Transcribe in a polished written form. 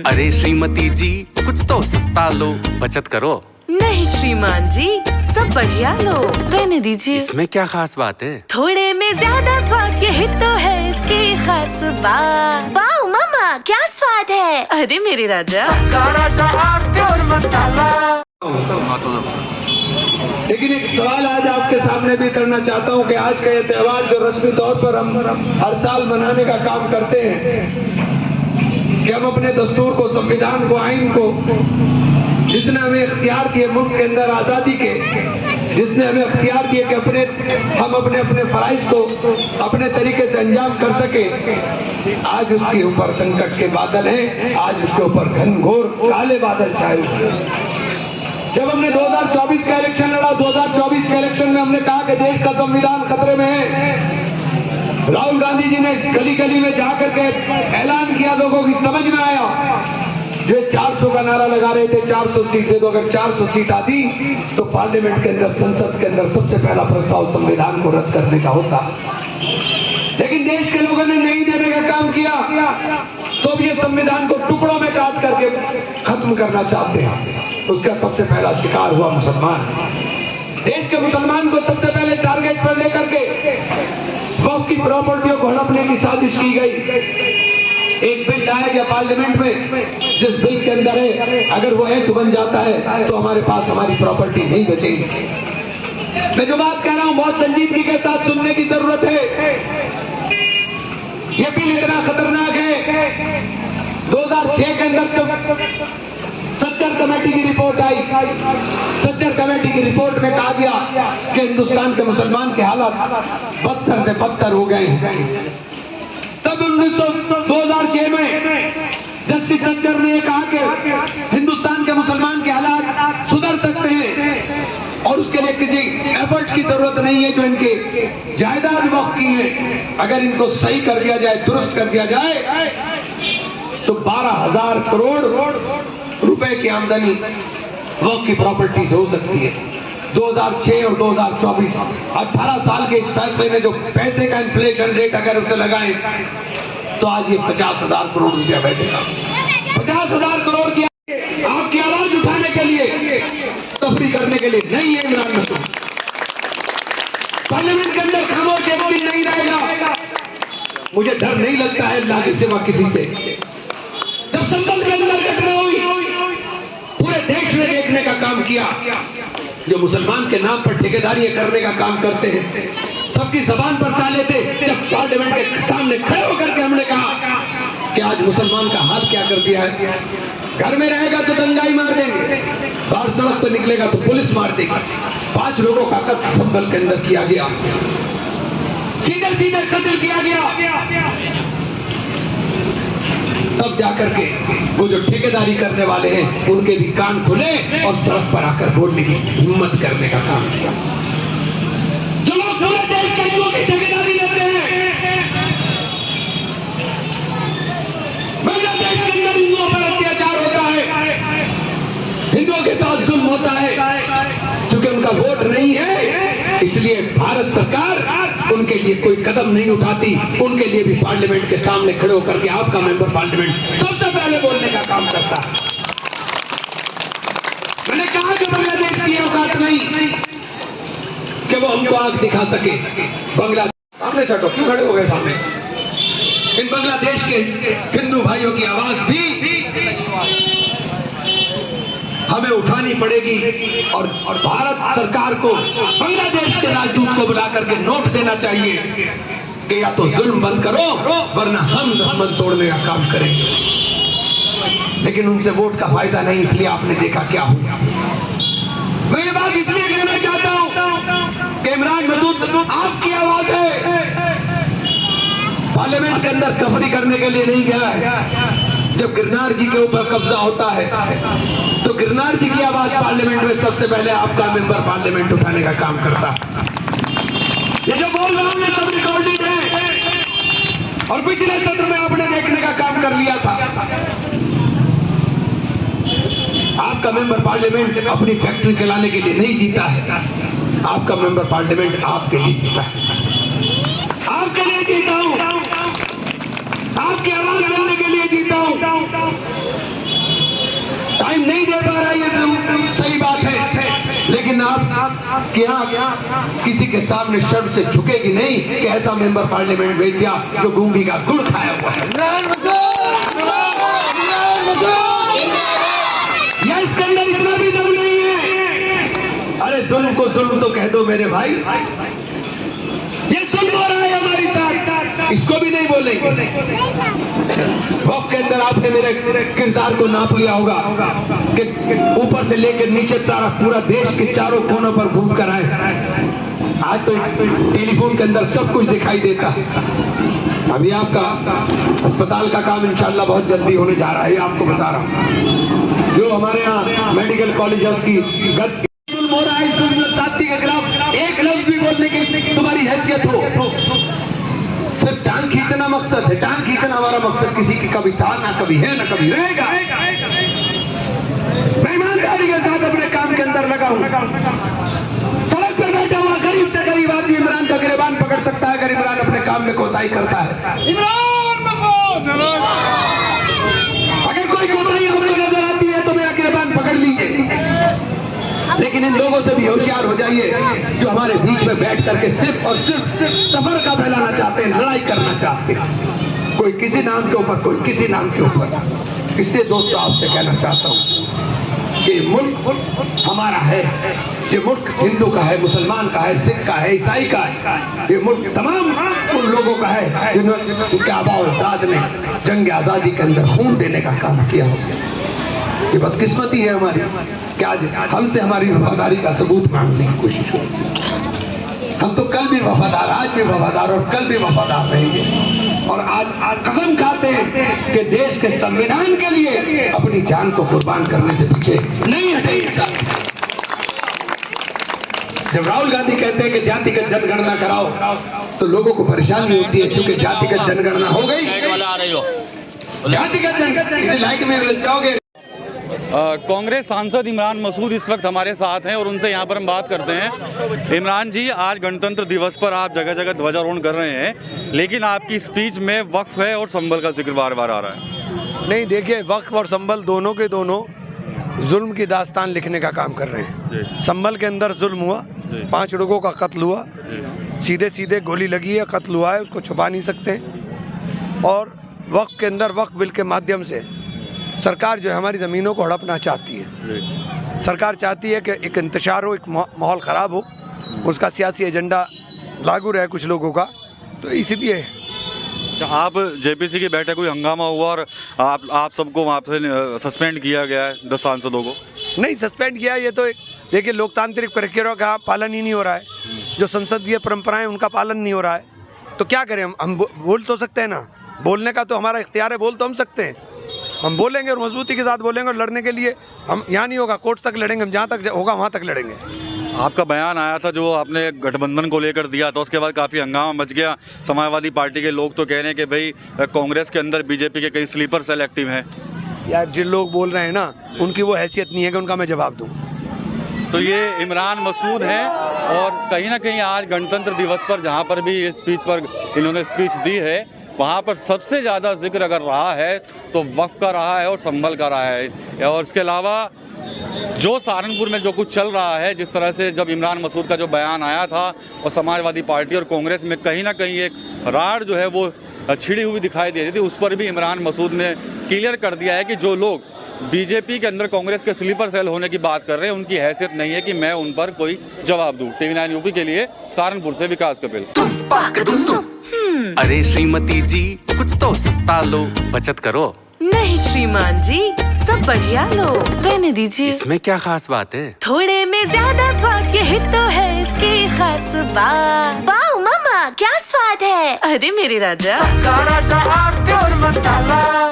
अरे श्रीमती जी कुछ तो सस्ता लो, बचत करो। नहीं श्रीमान जी, सब बढ़िया लो, रहने दीजिए। इसमें क्या खास बात है? थोड़े में ज्यादा स्वाद, यही तो है इसकी खास बात। वाह मामा, क्या स्वाद है। अरे मेरे राजा, सबका राजा आरती और मसाला। लेकिन एक सवाल आज आपके सामने भी करना चाहता हूं कि आज का ये त्योहार जो रस्मी तौर पर हम हर साल मनाने का काम करते हैं, कि हम अपने दस्तूर को, संविधान को, आइन को, जिसने हमें इख्तियार दिए मुल्क के अंदर आजादी के, जिसने हमें इख्तियार दिए कि हम अपने अपने फराइज को अपने तरीके से अंजाम कर सके, आज उसके ऊपर संकट के बादल हैं, आज उसके ऊपर घनघोर काले बादल छाए हुए हैं। जब हमने 2024 का इलेक्शन लड़ा, 2024 के इलेक्शन में हमने कहा कि देश का संविधान खतरे में है। राहुल गांधी जी ने गली गली में जाकर के ऐलान किया, लोगों की समझ में आया। जो 400 का नारा लगा रहे थे, 400 सीट दे दो, अगर 400 सीट आती तो पार्लियामेंट के अंदर, संसद के अंदर सबसे पहला प्रस्ताव संविधान को रद्द करने का होता। लेकिन देश के लोगों ने नहीं देने का काम किया, तो अब ये संविधान को टुकड़ों में काट करके खत्म करना चाहते हैं। उसका सबसे पहला शिकार हुआ मुसलमान। देश के मुसलमान को सबसे पहले टारगेट पर लेकर के वक्फ की प्रॉपर्टियों को हड़पने की साजिश की गई। एक बिल लाया गया पार्लियामेंट में, जिस बिल के अंदर है अगर वो एक्ट बन जाता है तो हमारे पास हमारी प्रॉपर्टी नहीं बचेगी। मैं जो बात कह रहा हूं बहुत संजीदगी के साथ सुनने की जरूरत है। ये बिल इतना खतरनाक है, 2006 के अंदर सच्चर कमेटी की रिपोर्ट आई। सच्चर कमेटी की रिपोर्ट में कहा गया कि हिंदुस्तान के मुसलमान के हालात बदतर से बदतर हो गए हैं। तब 2006 में जस्टिस सच्चर ने कहा कि हिंदुस्तान के मुसलमान के हालात सुधर सकते हैं और उसके लिए किसी एफर्ट की जरूरत नहीं है। जो इनके जायदाद वक्फ की है, अगर इनको सही कर दिया जाए, दुरुस्त कर दिया जाए, तो 12,000 करोड़ रुपए की आमदनी वक्फ की प्रॉपर्टी से हो सकती है। 2006 और 2024 18 साल के इस फैसले में जो पैसे का इन्फ्लेशन रेट अगर उसे लगाएं तो आज ये 50,000 करोड़ रुपया बैठेगा। 50,000 करोड़ की आपकी आवाज उठाने के लिए, तफरी करने के लिए नहीं है इमरान मसूद। पार्लियामेंट के अंदर खामोश एक दिन नहीं रहेगा। मुझे डर नहीं लगता है अल्लाह के सिवा किसी से। जब संभल के अंदर घटना हुई, पूरे देश ने देखने का काम किया। जो मुसलमान के नाम पर ठेकेदारी करने का काम करते हैं, सबकी जबान पर ताले थे। जब पार्लियामेंट के सामने खड़े होकर के हमने कहा कि आज मुसलमान का हाल क्या कर दिया है, घर में रहेगा तो दंगाई मार देंगे, बाहर सड़क पर निकलेगा तो पुलिस मार देगी। 5 लोगों का कत्ल संभल के अंदर किया गया, सीधे सीधे कत्ल किया गया। तब जाकर के वो जो ठेकेदारी करने वाले हैं उनके भी कान खुले और सड़क पर आकर बोलने की हिम्मत करने का काम किया। जो लोग पूरे देश के हिंदुओं की ठेकेदारी लेते हैं, बांग्लादेश के अंदर हिंदुओं पर अत्याचार होता है, हिंदुओं के साथ जुल्म होता है, क्योंकि उनका वोट नहीं है, इसलिए भारत सरकार उनके लिए कोई कदम नहीं उठाती। उनके लिए भी पार्लियामेंट के सामने खड़े होकर के आपका मेंबर पार्लियामेंट सबसे पहले बोलने का काम करता है। मैंने कहा कि बांग्लादेश की औकात नहीं कि वो हमको आंख दिखा सके। बांग्लादेश सामने से हटो, क्यों खड़े हो गए सामने? इन बांग्लादेश के हिंदू भाइयों की आवाज भी हमें उठानी पड़ेगी और भारत सरकार को बांग्लादेश के राजदूत को बुला करके नोट देना चाहिए कि या तो जुल्म बंद करो वरना हम दुश्मन तोड़ने का काम करेंगे। लेकिन उनसे वोट का फायदा नहीं, इसलिए आपने देखा क्या हुआ। मैं ये बात इसलिए कहना चाहता हूं कि इमरान मसूद आपकी आवाज है, पार्लियामेंट के अंदर कफरी करने के लिए नहीं गया है। जब गिरनार जी के ऊपर कब्जा होता है तो गिरनार जी की आवाज पार्लियामेंट में सबसे पहले आपका मेंबर पार्लियामेंट उठाने का काम करता है। ये जो बोल रहा हूं ये सब रिकॉर्डिंग है और पिछले सत्र में आपने देखने का काम कर लिया था। आपका मेंबर पार्लियामेंट अपनी फैक्ट्री चलाने के लिए नहीं जीता है, आपका मेंबर पार्लियामेंट आपके लिए जीता है। आपके लिए जीता हूं, आपकी आवाज बनने के लिए कि आप किसी के सामने शर्म से झुकेगी नहीं कि ऐसा मेंबर पार्लियामेंट भेज दिया जो गूंगी का गुड़ खाया हुआ है। या इसके अंदर इतना भी दम नहीं है। अरे जुल्म को जुल्म तो कह दो मेरे भाई, ये जुल्म हो रहा है हमारी साथ, इसको भी नहीं बोलेंगे। वक्त के अंदर आपने मेरे किरदार को नाप लिया होगा कि ऊपर से लेकर नीचे सारा पूरा देश के चारों कोनों पर घूम कर आए। आज तो टेलीफोन के अंदर सब कुछ दिखाई देता है। अभी आपका अस्पताल का काम इंशाल्लाह बहुत जल्दी होने जा रहा है, आपको बता रहा हूं। जो हमारे यहाँ मेडिकल कॉलेजेस की गत हो रहा है, साथी के खिलाफ एक लफ्ज भी बोलने की तुम्हारी हैसियत हो, सिर्फ टांग खींचना मकसद है। टांग खींचना हमारा मकसद किसी की कभी था, ना कभी है, ना कभी रहेगा। मैं ईमानदारी के साथ अपने काम के अंदर लगा हूं। सड़क पर बैठा हुआ गरीब से गरीब आदमी इमरान का गिरबान पकड़ सकता है अगर इमरान अपने काम में कोताही करता है। अगर कोई कोताही हमको नजर आती है तो मेरा गिरबान पकड़ लीजिए, लेकिन इन लोगों से भी होशियार हो जाइए जो हमारे बीच में बैठ करके सिर्फ और सिर्फ तफरका फैलाना चाहते हैं, लड़ाई करना चाहते हैं, कोई किसी नाम के ऊपर, कोई किसी नाम के ऊपर। इसलिए दोस्तों आपसे कहना चाहता हूं कि मुल्क हमारा है, ये मुल्क हिंदू का है, मुसलमान का है, सिख का है, ईसाई का है। ये मुल्क तमाम उन लोगों का है जिनके आबा और दाद ने जंग आजादी के अंदर खून देने का काम किया हो। ये बदकिस्मती है हमारी कि आज हमसे हमारी वफादारी का सबूत मांगने की कोशिश हो। हम तो कल भी वफादार, आज भी वफादार और कल भी वफादार रहेंगे। और आज कसम खाते हैं कि देश के संविधान के लिए अपनी जान को कुर्बान करने से पीछे नहीं हटेंगे। जब राहुल गांधी कहते हैं कि जातिगत जनगणना कराओ तो लोगों को परेशानी होती है, क्योंकि जातिगत जनगणना हो गई। जातिगत जनगणना इसे लाइक में लग जाओगे। कांग्रेस सांसद इमरान मसूद इस वक्त हमारे साथ हैं और उनसे यहाँ पर हम बात करते हैं। इमरान जी, आज गणतंत्र दिवस पर आप जगह जगह ध्वजारोहण कर रहे हैं, लेकिन आपकी स्पीच में वक्फ है और संभल का जिक्र बार बार आ रहा है। नहीं, देखिए, वक्फ और संभल दोनों के दोनों जुल्म की दास्तान लिखने का काम कर रहे हैं। संभल के अंदर जुल्म हुआ, 5 लोगों का कत्ल हुआ, सीधे सीधे गोली लगी है, कत्ल हुआ है, उसको छुपा नहीं सकते। और वक्फ के अंदर वक्फ बिल के माध्यम से सरकार जो है हमारी ज़मीनों को हड़पना चाहती है। सरकार चाहती है कि एक इंतशार हो, एक माहौल ख़राब हो, उसका सियासी एजेंडा लागू रहे कुछ लोगों का, तो इसीलिए। आप जेपीसी की बैठक हुई, हंगामा हुआ और आप सबको वहाँ से सस्पेंड किया गया है, 10 सांसदों को। नहीं सस्पेंड किया, ये तो देखिए लोकतांत्रिक प्रक्रिया का पालन ही नहीं हो रहा है। जो संसदीय परंपराएं उनका पालन नहीं हो रहा है, तो क्या करें हम बोल तो सकते हैं ना, बोलने का तो हमारा इख्तियार है, बोल तो हम सकते हैं। हम बोलेंगे और मजबूती के साथ बोलेंगे, और लड़ने के लिए हम यहाँ नहीं होगा, कोर्ट तक लड़ेंगे, हम जहाँ तक होगा वहाँ तक लड़ेंगे। आपका बयान आया था जो आपने गठबंधन को लेकर दिया था, उसके बाद काफ़ी हंगामा मच गया। समाजवादी पार्टी के लोग तो कह रहे हैं कि भाई कांग्रेस के अंदर बीजेपी के कई स्लीपर सेल एक्टिव हैं। यार, जिन लोग बोल रहे हैं ना, उनकी वो हैसियत नहीं है कि उनका मैं जवाब दूँ। तो ये इमरान मसूद हैं, और कहीं ना कहीं आज गणतंत्र दिवस पर जहाँ पर भी ये स्पीच पर इन्होंने स्पीच दी है, वहाँ पर सबसे ज़्यादा जिक्र अगर रहा है तो वक्फ का रहा है और संभल का रहा है। और इसके अलावा जो सहारनपुर में जो कुछ चल रहा है, जिस तरह से जब इमरान मसूद का जो बयान आया था और समाजवादी पार्टी और कांग्रेस में कहीं ना कहीं एक राड़ जो है वो छिड़ी हुई दिखाई दे रही थी, उस पर भी इमरान मसूद ने क्लियर कर दिया है कि जो लोग बीजेपी के अंदर कांग्रेस के स्लीपर सेल होने की बात कर रहे हैं, उनकी हैसियत नहीं है कि मैं उन पर कोई जवाब दूं। TV9 यूपी के लिए सहारनपुर से विकास कपिल। अरे श्रीमती जी, कुछ तो सस्ता लो, बचत करो। नहीं श्रीमान जी, सब बढ़िया लो, रहने दीजिए। इसमें क्या खास बात है? थोड़े में ज्यादा स्वाद, यही तो है इसकी खास बात। वाह मामा, क्या स्वाद है। अरे मेरे राजा, सबका राजा आरती और मसाला।